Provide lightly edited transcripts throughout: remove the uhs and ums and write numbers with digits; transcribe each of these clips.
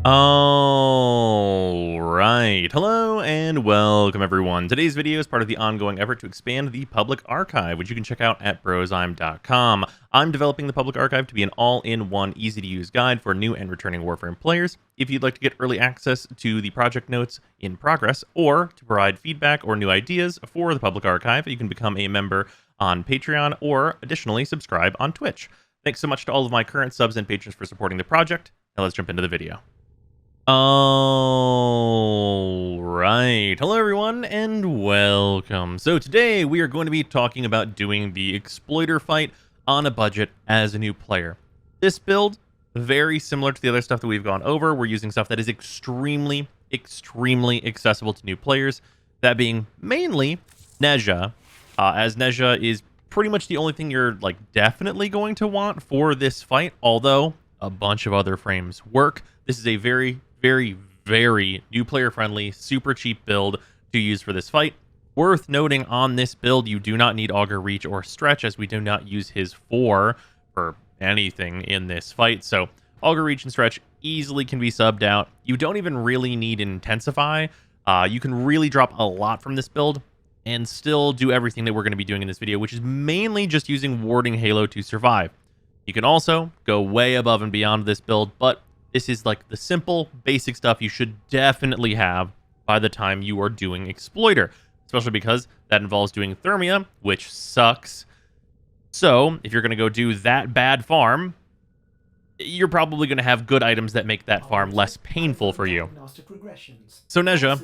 All right. Hello and welcome, everyone. Today's video is part of the ongoing effort to expand the public archive, which you can check out at brozime.com. I'm developing the public archive to be an all-in-one, easy-to-use guide for new and returning Warframe players. If you'd like to get early access to the project notes in progress, or to provide feedback or new ideas for the public archive, you can become a member on Patreon, or additionally, subscribe on Twitch. Thanks so much to all of my current subs and patrons for supporting the project. Now let's jump into the video. All right. Hello, everyone, and welcome. So today we are going to be talking about doing the exploiter fight on a budget as a new player. This build, very similar to the other stuff that we've gone over. We're using stuff that is extremely accessible to new players, that being mainly Nezha, as Nezha is pretty much the only thing you're definitely going to want for this fight, although a bunch of other frames work. This is a very new player friendly, super cheap build to use for this fight. Worth noting, on this build, you do not need Augur Reach or Stretch, as we do not use his 4 for anything in this fight. So Augur Reach and Stretch easily can be subbed out. You don't even really need Intensify. You can really drop a lot from this build and still do everything that we're going to be doing in this video, which is mainly just using Warding Halo to survive. You can also go way above and beyond this build, but this is the simple, basic stuff you should definitely have by the time you are doing Exploiter, especially because that involves doing Thermia, which sucks. So if you're going to go do that bad farm, you're probably going to have good items that make that farm less painful for you. So Nezha,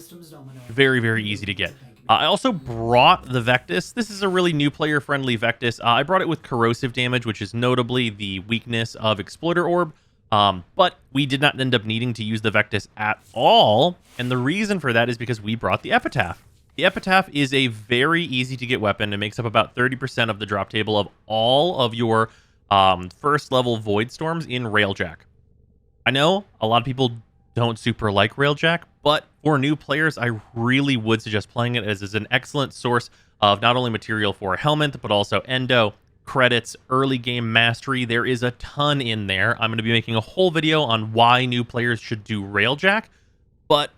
very easy to get. I also brought the Vectis. This is a really new player-friendly Vectis. I brought it with corrosive damage, which is notably the weakness of Exploiter Orb. But we did not end up needing to use the Vectis at all, and the reason for that is because we brought the Epitaph. The Epitaph is a very easy-to-get weapon. It makes up about 30% of the drop table of all of your first-level Void Storms in Railjack. I know a lot of people don't super like Railjack, but for new players, I really would suggest playing it, as it's an excellent source of not only material for Helmet, but also Endo, credits, early game mastery. There is a ton in there. I'm going to be making a whole video on why new players should do Railjack, but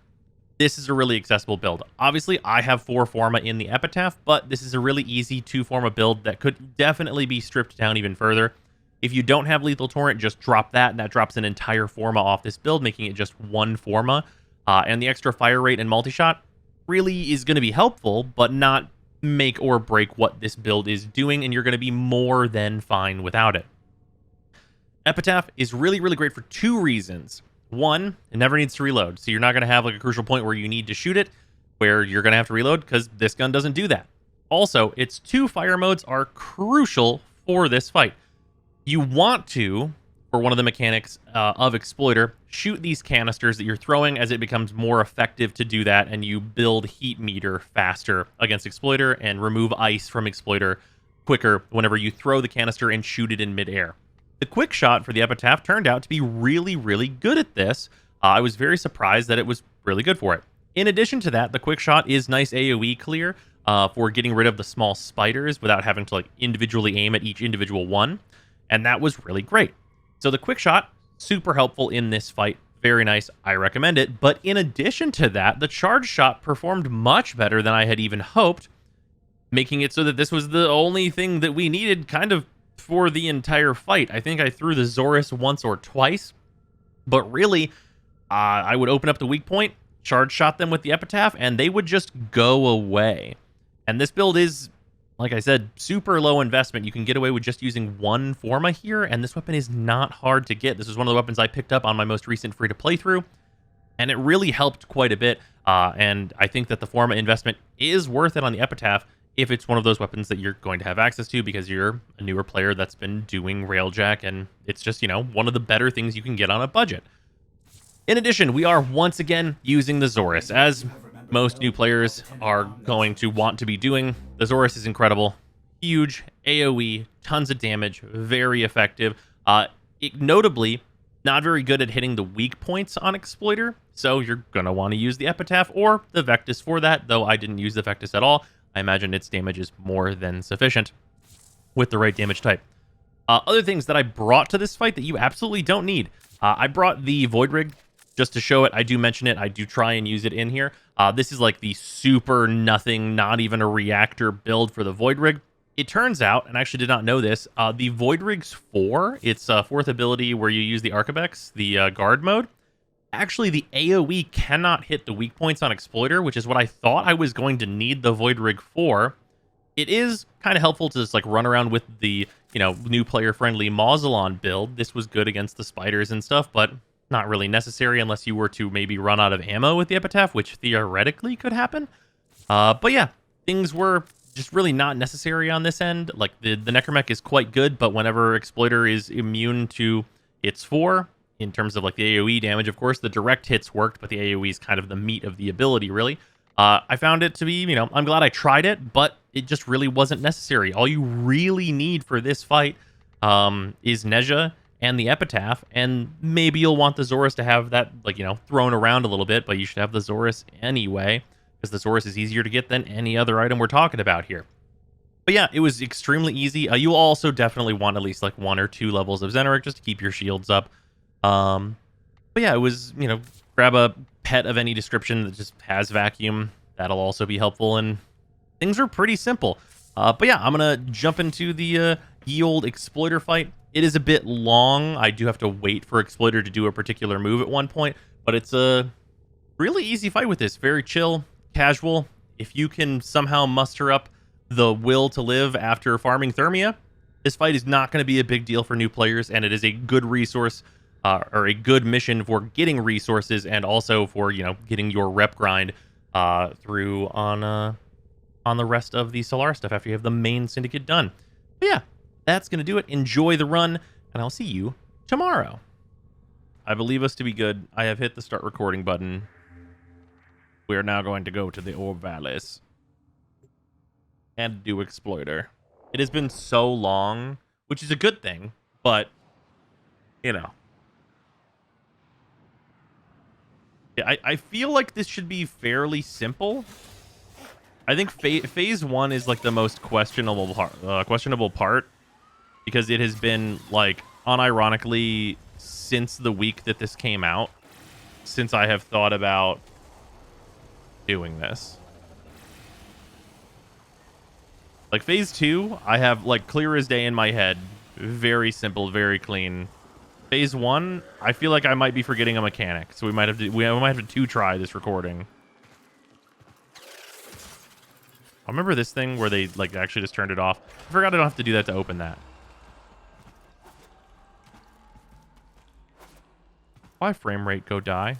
this is a really accessible build. Obviously, I have 4 Forma in the Epitaph, but this is a really easy 2 Forma build that could definitely be stripped down even further. If you don't have Lethal Torrent, just drop that, and that drops an entire Forma off this build, making it just 1 Forma. And the extra fire rate and multi-shot really is going to be helpful, but not make or break what this build is doing, and you're going to be more than fine without it. Epitaph is really great for 2 reasons. One, it never needs to reload, so you're not going to have a crucial point where you need to shoot it, where you're going to have to reload, because this gun doesn't do that. Also, its 2 fire modes are crucial for this fight. You want to, for one of the mechanics of Exploiter, shoot these canisters that you're throwing, as it becomes more effective to do that, and you build heat meter faster against Exploiter and remove ice from Exploiter quicker whenever you throw the canister and shoot it in midair. The quick shot for the Epitaph turned out to be really good at this. I was very surprised that it was really good for it. In addition to that, the quick shot is nice AoE clear for getting rid of the small spiders without having to individually aim at each individual one, and that was really great. So the quick shot, super helpful in this fight. Very nice. I recommend it. But in addition to that, the charge shot performed much better than I had even hoped, making it so that this was the only thing that we needed kind of for the entire fight. I think I threw the Zorus once or twice, but really, I would open up the weak point, charge shot them with the Epitaph, and they would just go away. And this build is, like I said, super low investment. You can get away with just using 1 Forma here, and this weapon is not hard to get. This is one of the weapons I picked up on my most recent free-to-play through, and it really helped quite a bit. And I think that the Forma investment is worth it on the Epitaph if it's one of those weapons that you're going to have access to because you're a newer player that's been doing Railjack, and it's just, one of the better things you can get on a budget. In addition, we are once again using the Zorus, as most new players are going to want to be doing. The Zorus is incredible. Huge AoE, tons of damage, very effective. Notably, not very good at hitting the weak points on Exploiter, so you're going to want to use the Epitaph or the Vectis for that, though I didn't use the Vectis at all. I imagine its damage is more than sufficient with the right damage type. Other things that I brought to this fight that you absolutely don't need. I brought the Void Rig just to show it, I do mention it. I do try and use it in here. This is like the super nothing, not even a reactor build for the Void Rig. It turns out, and I actually did not know this, the Void Rig's 4, its fourth ability where you use the Arcabex, the guard mode, actually the AoE cannot hit the weak points on Exploiter, which is what I thought I was going to need the Void Rig for. It is kind of helpful to just like run around with the, new player friendly Mausolon build. This was good against the spiders and stuff, but not really necessary unless you were to maybe run out of ammo with the Epitaph, which theoretically could happen. But yeah, things were just really not necessary on this end. Like the Necromech is quite good, but whenever Exploiter is immune to its 4, in terms of like the AoE damage, of course, the direct hits worked, but the AoE is kind of the meat of the ability, really. I found it to be, I'm glad I tried it, but it just really wasn't necessary. All you really need for this fight is Nezha and the Epitaph, and maybe you'll want the Zorus to have that, like, thrown around a little bit, but you should have the Zorus anyway, because the Zorus is easier to get than any other item we're talking about here. But yeah, it was extremely easy. You'll also definitely want at least like 1 or 2 levels of Xenoric just to keep your shields up. But yeah, it was, grab a pet of any description that just has vacuum. That'll also be helpful, and things are pretty simple. But yeah, I'm gonna jump into the ye old Exploiter fight. It is a bit long. I do have to wait for Exploiter to do a particular move at one point, but it's a really easy fight with this. Very chill, casual. If you can somehow muster up the will to live after farming Thermia, this fight is not going to be a big deal for new players, and it is a good resource or a good mission for getting resources and also for, getting your rep grind through on the rest of the Solar stuff after you have the main syndicate done. But yeah, that's going to do it. Enjoy the run, and I'll see you tomorrow. I believe us to be good. I have hit the start recording button. We are now going to go to the Orb Valleys and do Exploiter. It has been so long, which is a good thing, but, Yeah, I feel like this should be fairly simple. I think phase 1 is like the most questionable part because it has been like unironically since the week that this came out, since I have thought about doing this. Like phase 2, I have like clear as day in my head, very simple, very clean. Phase 1, I feel like I might be forgetting a mechanic, so we might have to try this recording. I remember this thing where they like actually just turned it off. I forgot I don't have to do that to open that. Why frame rate go die?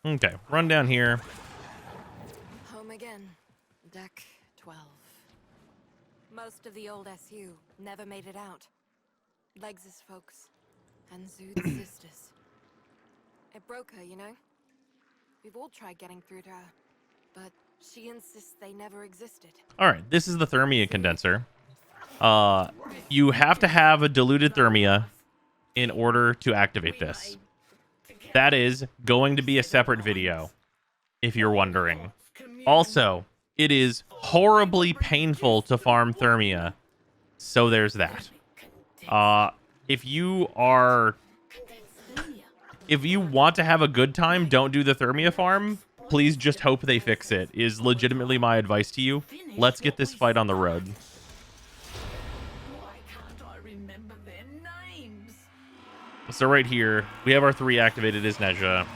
Okay, run down here. Home again. Deck 12. Most of the old SU never made it out. Legs' folks. And Zood's sisters. It broke her, We've all tried getting through to her. But she insists they never existed. Alright, this is the Thermia condenser. You have to have a diluted Thermia in order to activate this. That is going to be a separate video, if you're wondering. Also, it is horribly painful to farm Thermia, so there's that. If you want to have a good time, don't do the Thermia farm. Please just hope they fix it, is legitimately my advice to you. Let's get this fight on the road. So right here, we have our 3 activated as Nezha.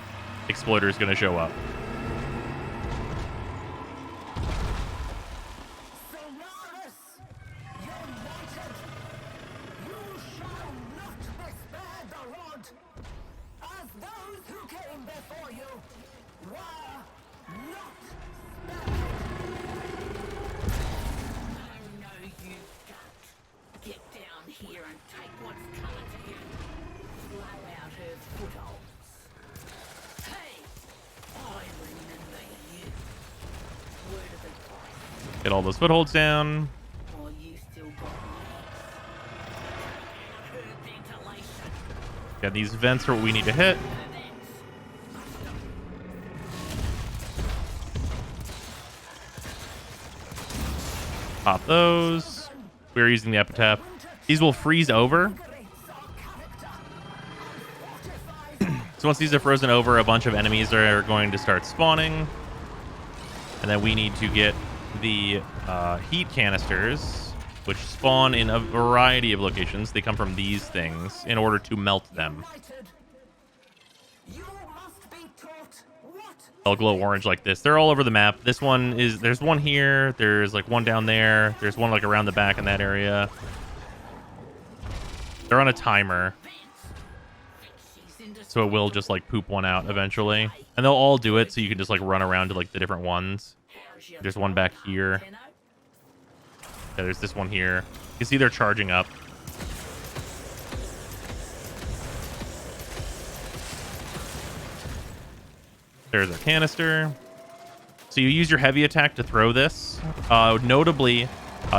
Exploiter is going to show up. Get all those footholds down. Yeah, these vents are what we need to hit. Pop those. We're using the epitaph. These will freeze over. So once these are frozen over, a bunch of enemies are going to start spawning. And then we need to get the heat canisters, which spawn in a variety of locations. They come from these things in order to melt them. They'll glow orange like this. They're all over the map. This one is, there's one here. There's like one down there. There's one like around the back in that area. They're on a timer. So it will just like poop one out eventually. And they'll all do it so you can just like run around to like the different ones. There's one back here. Yeah, there's this one here. You can see they're charging up. There's a canister. So you use your heavy attack to throw this. Notably,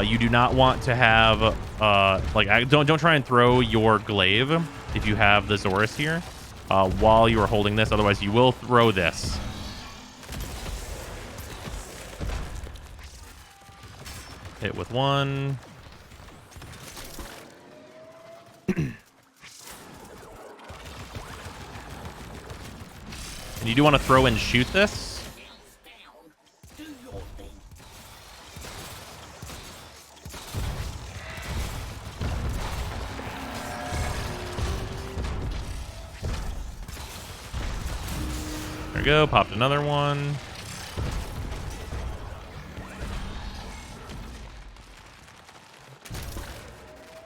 you do not want to have don't try and throw your glaive if you have the Zorus here while you are holding this. Otherwise, you will throw this. Hit with one. And you do want to throw and shoot this. There we go. Popped another one.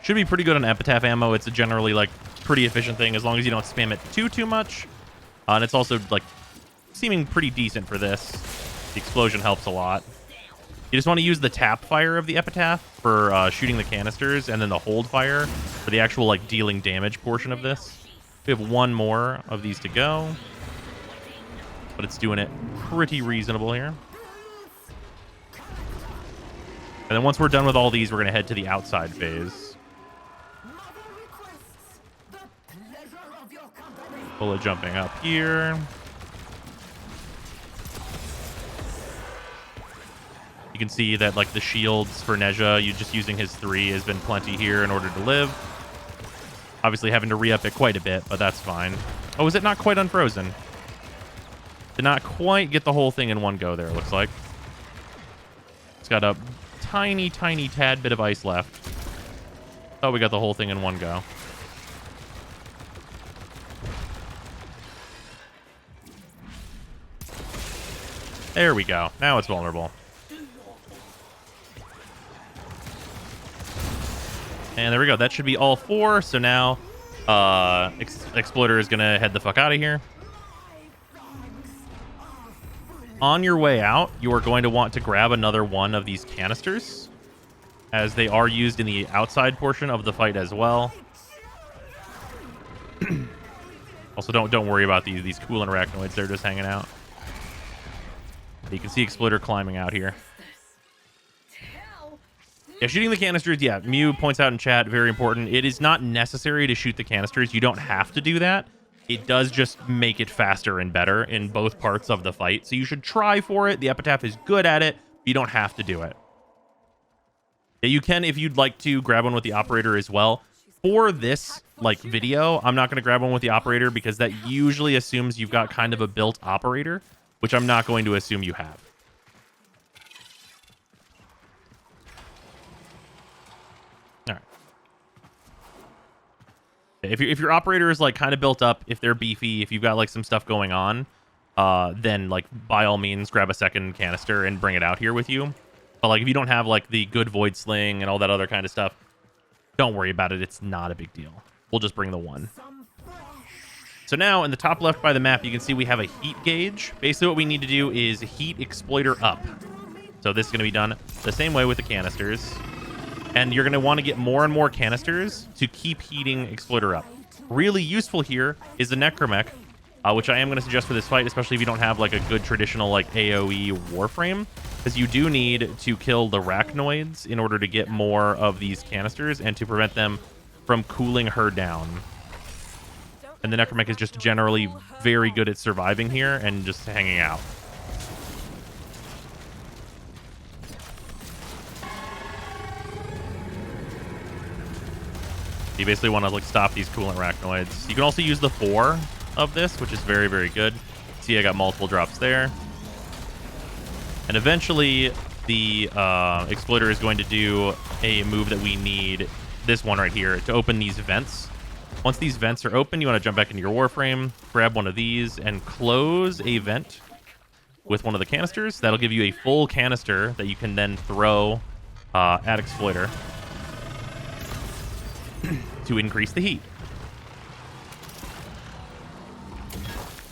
Should be pretty good on epitaph ammo. It's a generally like pretty efficient thing as long as you don't spam it too much. And it's also like seeming pretty decent for this. The explosion helps a lot. You just want to use the tap fire of the epitaph for shooting the canisters, and then the hold fire for the actual like dealing damage portion of this. We have one more of these to go, but it's doing it pretty reasonable here. And then once we're done with all these, we're going to head to the outside phase. Bullet jumping up here. You can see that like the shields for Nezha, you just using his 3 has been plenty here in order to live. Obviously having to re-up it quite a bit, but that's fine. Oh, is it not quite unfrozen? Did not quite get the whole thing in one go there, it looks like. It's got a tiny tad bit of ice left. Oh, we got the whole thing in one go. There we go. Now it's vulnerable. And there we go. That should be all 4. So now Exploiter is going to head the fuck out of here. On your way out, you are going to want to grab another one of these canisters, as they are used in the outside portion of the fight as well. Also, don't worry about these cool arachnoids. They're just hanging out. You can see Exploiter climbing out here. Yeah, shooting the canisters, yeah, Mew points out in chat, very important. It is not necessary to shoot the canisters. You don't have to do that. It does just make it faster and better in both parts of the fight. So you should try for it. The epitaph is good at it. But you don't have to do it. Yeah, you can, if you'd like to, grab one with the operator as well. For this like video, I'm not going to grab one with the operator because that usually assumes you've got kind of a built operator, which I'm not going to assume you have. All right. If your operator is like kind of built up, if they're beefy, if you've got like some stuff going on, then like by all means grab a second canister and bring it out here with you. But like if you don't have like the good void sling and all that other kind of stuff, don't worry about it. It's not a big deal. We'll just bring the one. So now in the top left by the map, you can see we have a heat gauge. Basically what we need to do is heat Exploiter up. So this is going to be done the same way with the canisters. And you're going to want to get more and more canisters to keep heating Exploiter up. Really useful here is the Necromech, which I am going to suggest for this fight, especially if you don't have like a good traditional like AoE Warframe, because you do need to kill the arachnoids in order to get more of these canisters and to prevent them from cooling her down. And the Necromech is just generally very good at surviving here and just hanging out. You basically want to like stop these coolant arachnoids. You can also use the 4 of this, which is very, very good. See, I got multiple drops there. And eventually, the exploiter is going to do a move that we need, this one right here, to open these vents. Once these vents are open, you want to jump back into your Warframe, grab one of these, and close a vent with one of the canisters. That'll give you a full canister that you can then throw at exploiter to increase the heat.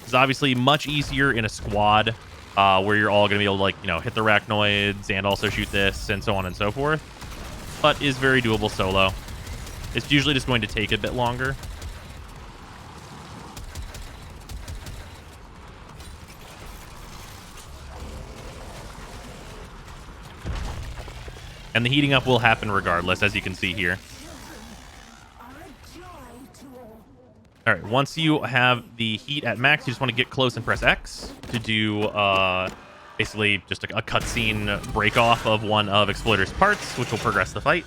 It's obviously much easier in a squad where you're all going to be able to, like, you know, hit the arachnoids and also shoot this and so on and so forth, but is very doable solo. It's usually just going to take a bit longer. And the heating up will happen regardless, as you can see here. All right, once you have the heat at max, you just want to get close and press X to do basically just a cutscene break off of one of Exploiter's parts, which will progress the fight.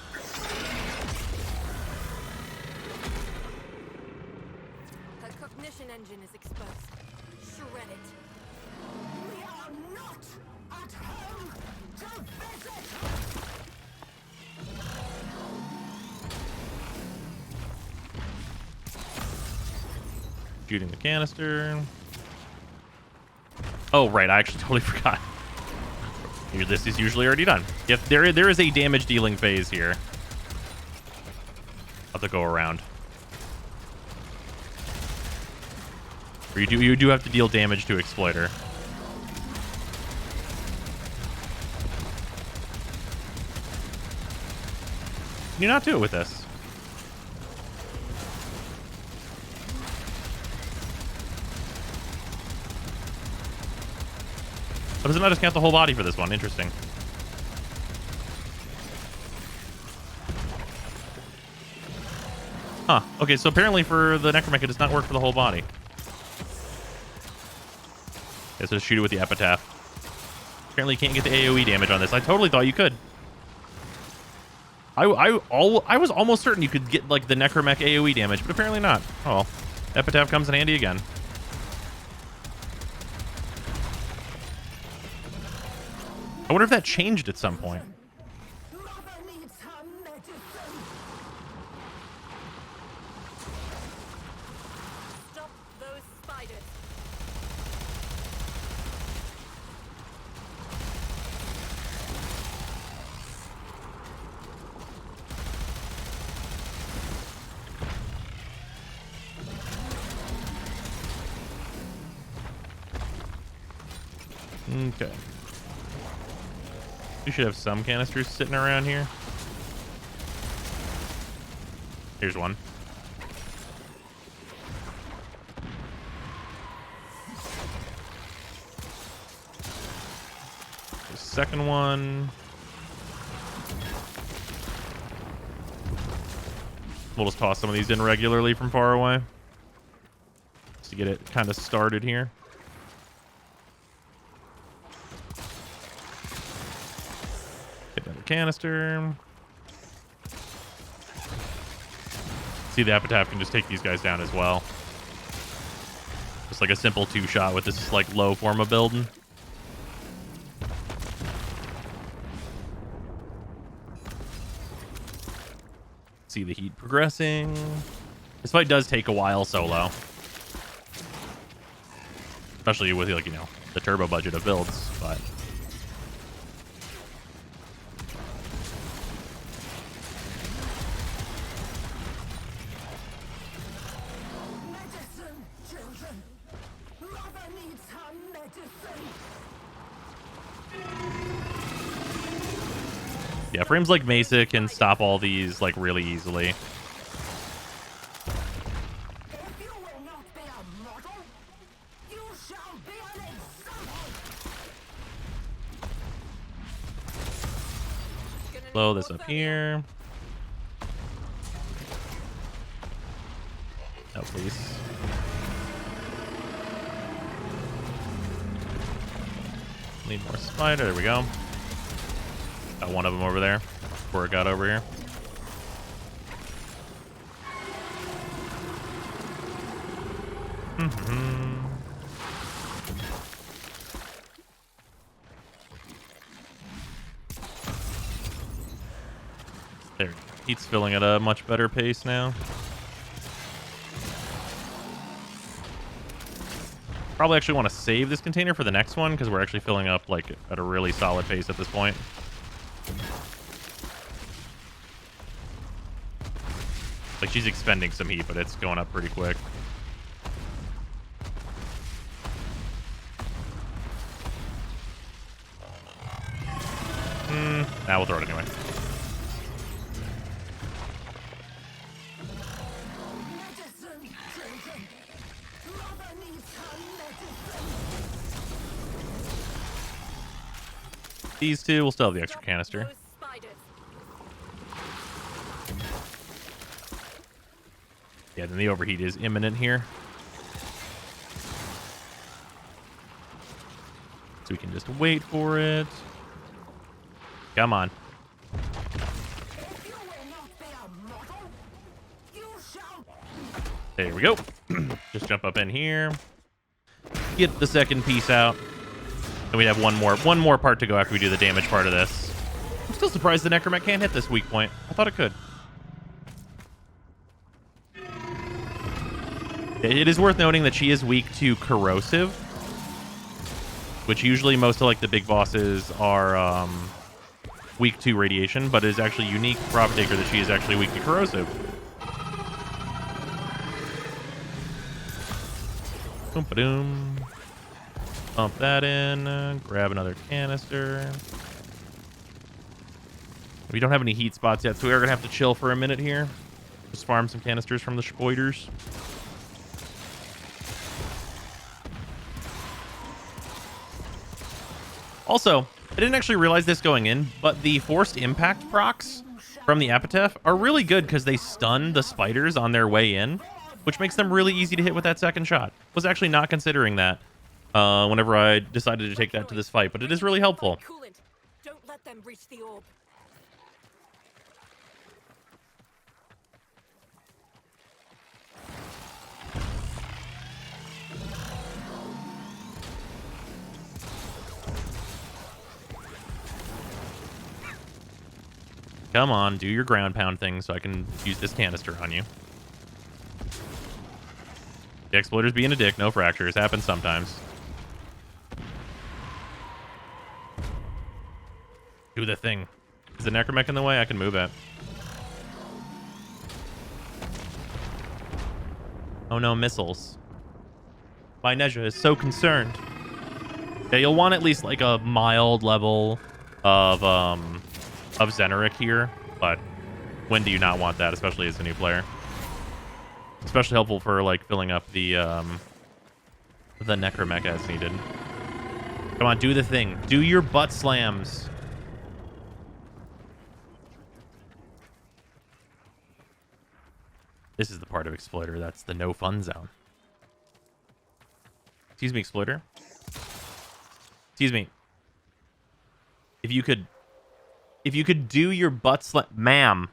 Her cognition engine is exposed. Shred it. We are not at home to visit. Shooting the canister. Oh, right. I actually totally forgot. This is usually already done. If there is a damage dealing phase here. I'll have to go around. Or you do have to deal damage to exploiter. Can you not do it with this? Oh, does it not just count the whole body for this one? Interesting. Huh. Okay, so apparently for the Necromech, it does not work for the whole body. Okay, so shoot it with the epitaph. Apparently you can't get the AoE damage on this. I totally thought you could. I was almost certain you could get like the Necromech AoE damage, but apparently not. Oh well. Epitaph comes in handy again. I wonder if that changed at some point. Stop those spiders. Okay. We should have some canisters sitting around here. Here's one. The second one. We'll just toss some of these in regularly from far away. Just to get it kind of started here. Canister. See, the epitaph can just take these guys down as well. Just like a simple 2-shot with this like low form of building. See the heat progressing. This fight does take a while solo, especially with, like, you know, the turbo budget of builds, but yeah, frames like Mesa can stop all these like really easily. Blow this up here. No, please. Need more spider. There we go. Got one of them over there before it got over here. There, heat's filling at a much better pace now. Probably actually want to save this container for the next one because we're actually filling up like at a really solid pace at this point. Like she's expending some heat, but it's going up pretty quick. Now we'll throw it anyway. These two, we'll still have the extra canister. Yeah, then the overheat is imminent here. So we can just wait for it. Come on. There we go. Just jump up in here. Get the second piece out. And we have one more part to go after we do the damage part of this. I'm still surprised the Necromech can't hit this weak point. I thought it could. It is worth noting that she is weak to corrosive, which usually most of like the big bosses are weak to radiation, but it is actually unique for Prophet-Taker that she is actually weak to corrosive. Boom-ba-doom. Pump that in. Grab another canister. We don't have any heat spots yet, so we are going to have to chill for a minute here. Just farm some canisters from the spoiders. Also, I didn't actually realize this going in, but the forced impact procs from the Epitaph are really good because they stun the spiders on their way in, which makes them really easy to hit with that second shot. Was actually not considering that whenever I decided to take that to this fight, but it is really helpful. Don't let them reach the orb. Come on, do your ground pound thing so I can use this canister on you. The Exploiter's being a dick, no fractures. Happens sometimes. Do the thing. Is the Necromech in the way? I can move it. Oh no, missiles. Vineja is so concerned. Yeah, you'll want at least like a mild level of Xeneric here, but when do you not want that, especially as a new player? Especially helpful for like filling up the Necromech as needed. Come on, do the thing. Do your butt slams. This is the part of Exploiter that's the no fun zone. Excuse me, Exploiter. Excuse me. If you could do your butt slam, ma'am.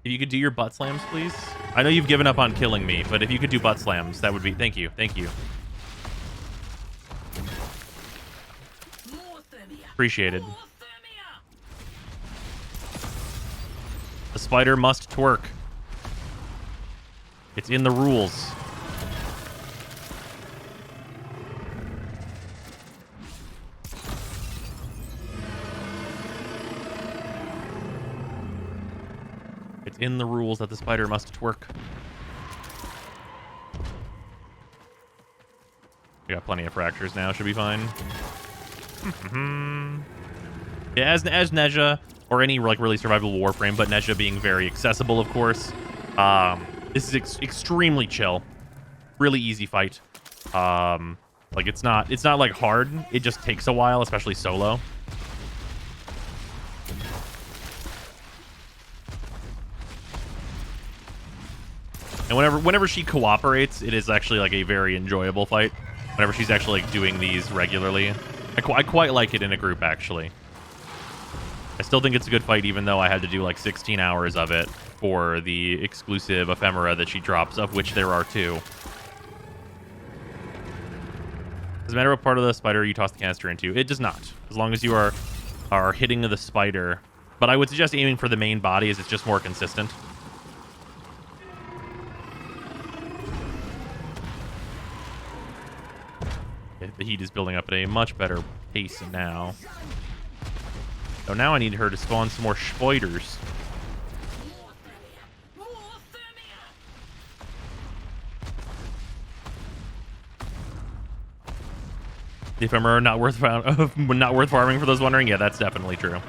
If you could do your butt slams, please. I know you've given up on killing me, but if you could do butt slams, that would be. Thank you. Thank you. Appreciated. The spider must twerk. It's in the rules. It's in the rules that the spider must twerk. We got plenty of fractures now. Should be fine. Yeah, as Nezha or any like really survivable Warframe, but Nezha being very accessible, of course. This is extremely chill, really easy fight. Like it's not like hard. It just takes a while, especially solo. And whenever she cooperates, it is actually like a very enjoyable fight. Whenever she's actually like doing these regularly, I quite like it in a group actually. I still think it's a good fight, even though I had to do like 16 hours of it for the exclusive ephemera that she drops, of which there are 2. Does it matter what part of the spider you toss the canister into? It does not, as long as you are hitting the spider. But I would suggest aiming for the main body, as it's just more consistent. Okay, the heat is building up at a much better pace now. So now I need her to spawn some more spiders. The ephemera not worth farming, for those wondering. Yeah, that's definitely true.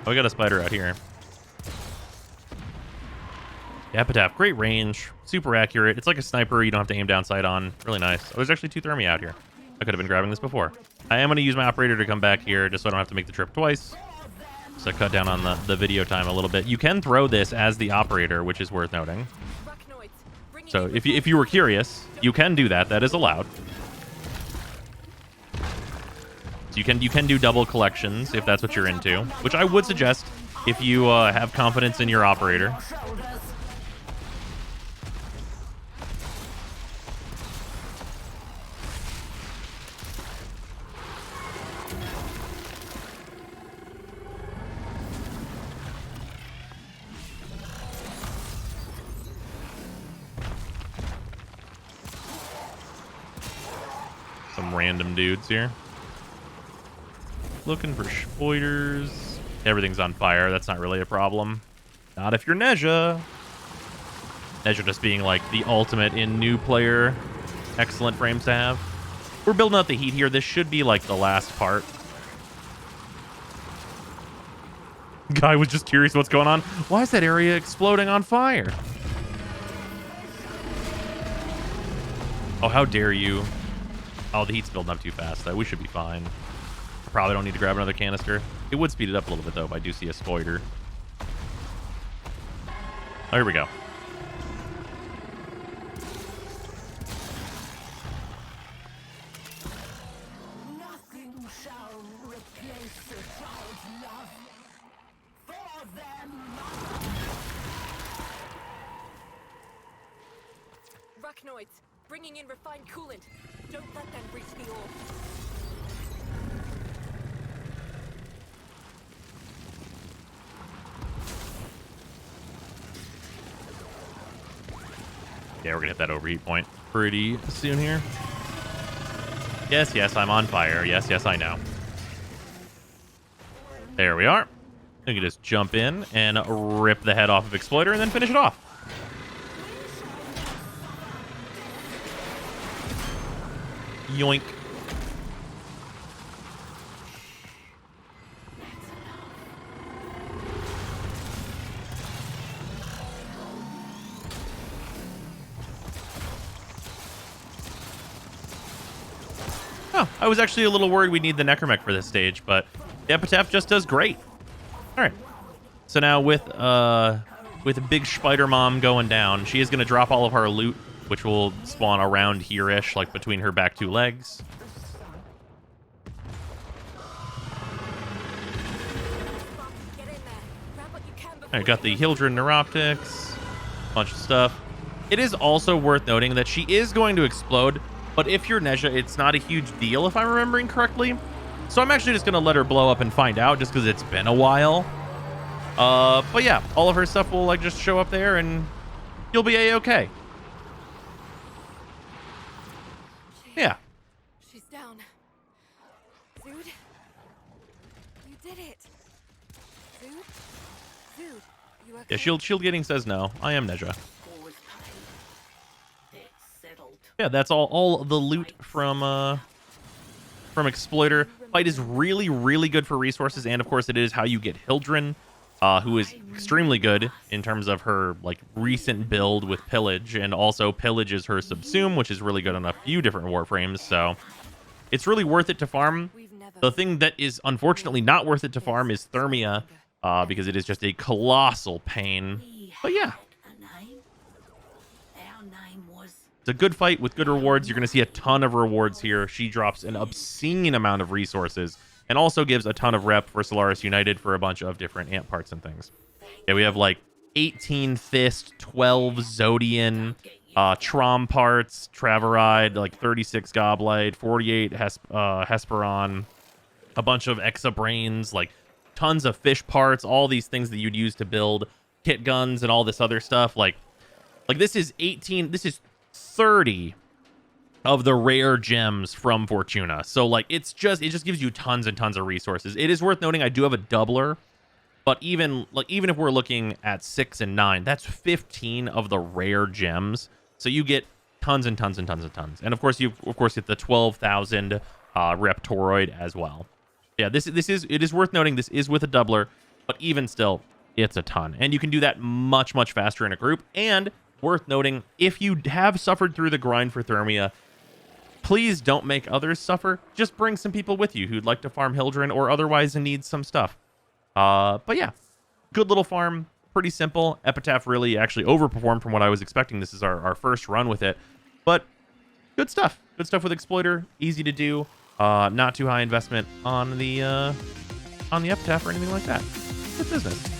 Oh, we got a spider out here. The epitaph, great range, super accurate. It's like a sniper you don't have to aim down sight on. Really nice. Oh, there's actually 2 thermi out here. I could have been grabbing this before. I am going to use my operator to come back here just so I don't have to make the trip twice. So cut down on the video time a little bit. You can throw this as the operator, which is worth noting. So if you were curious, you can do that. That is allowed. So you can do double collections if that's what you're into, which I would suggest if you have confidence in your operator. Some random dudes here. Looking for spoilers. Everything's on fire. That's not really a problem. Not if you're Nezha. Nezha just being like the ultimate in new player. Excellent frames to have. We're building up the heat here. This should be like the last part. Guy was just curious what's going on. Why is that area exploding on fire? Oh, how dare you. Oh, the heat's building up too fast, though. We should be fine. Probably don't need to grab another canister. It would speed it up a little bit, though, if I do see a spider. Oh, here we go. Nothing shall replace the child's love for them. Arachnoids, bringing in refined coolant. Don't let them reach the ore. Yeah, we're gonna hit that overheat point pretty soon here. Yes, yes, I'm on fire. Yes, yes, I know. There we are. We can just jump in and rip the head off of Exploiter and then finish it off. Yoink. Oh, I was actually a little worried we'd need the Necromech for this stage, but the Epitaph just does great. All right. So now with Big Spider Mom going down, she is going to drop all of her loot, which will spawn around here-ish, like between her back 2 legs. I got the Hildred Neuroptics, bunch of stuff. It is also worth noting that she is going to explode, but if you're Nezha, it's not a huge deal if I'm remembering correctly. So I'm actually just going to let her blow up and find out just because it's been a while. But yeah, all of her stuff will like just show up there and you'll be A-okay. Yeah. She's down. Zood? You did it. Zood? Zood, you okay? Yeah, Shield Getting says no. I am Nezha. Yeah, that's all the loot from Exploiter. Fight is really, really good for resources, and of course it is how you get Hildren, who is extremely good in terms of her like recent build with Pillage, and also Pillage is her subsume, which is really good on a few different Warframes, so it's really worth it to farm. The thing that is unfortunately not worth it to farm is Thermia, because it is just a colossal pain. But yeah. It's a good fight with good rewards. You're going to see a ton of rewards here. She drops an obscene amount of resources, and also gives a ton of rep for Solaris United for a bunch of different ant parts and things. Yeah, we have like 18 Fist, 12 Zodian, Trom parts, Traveride, like 36 Goblite, 48 Hesperon, a bunch of Exabrains, like tons of fish parts, all these things that you'd use to build kit guns and all this other stuff. Like this is 18, this is 30 of the rare gems from Fortuna. So like it just gives you tons and tons of resources. It is worth noting I do have a doubler, but even if we're looking at 6 and 9, that's 15 of the rare gems. So you get tons and tons and tons and tons. And of course you get the 12,000 rep Toroid as well. Yeah, it is worth noting this is with a doubler, but even still, it's a ton. And you can do that much, much faster in a group. And worth noting, if you have suffered through the grind for Thermia, please don't make others suffer. Just bring some people with you who'd like to farm Hildren or otherwise need some stuff. But yeah, good little farm, pretty simple. Epitaph really actually overperformed from what I was expecting. This is our first run with it, but good stuff. Good stuff with Exploiter, easy to do. Not too high investment on the Epitaph or anything like that. Good business.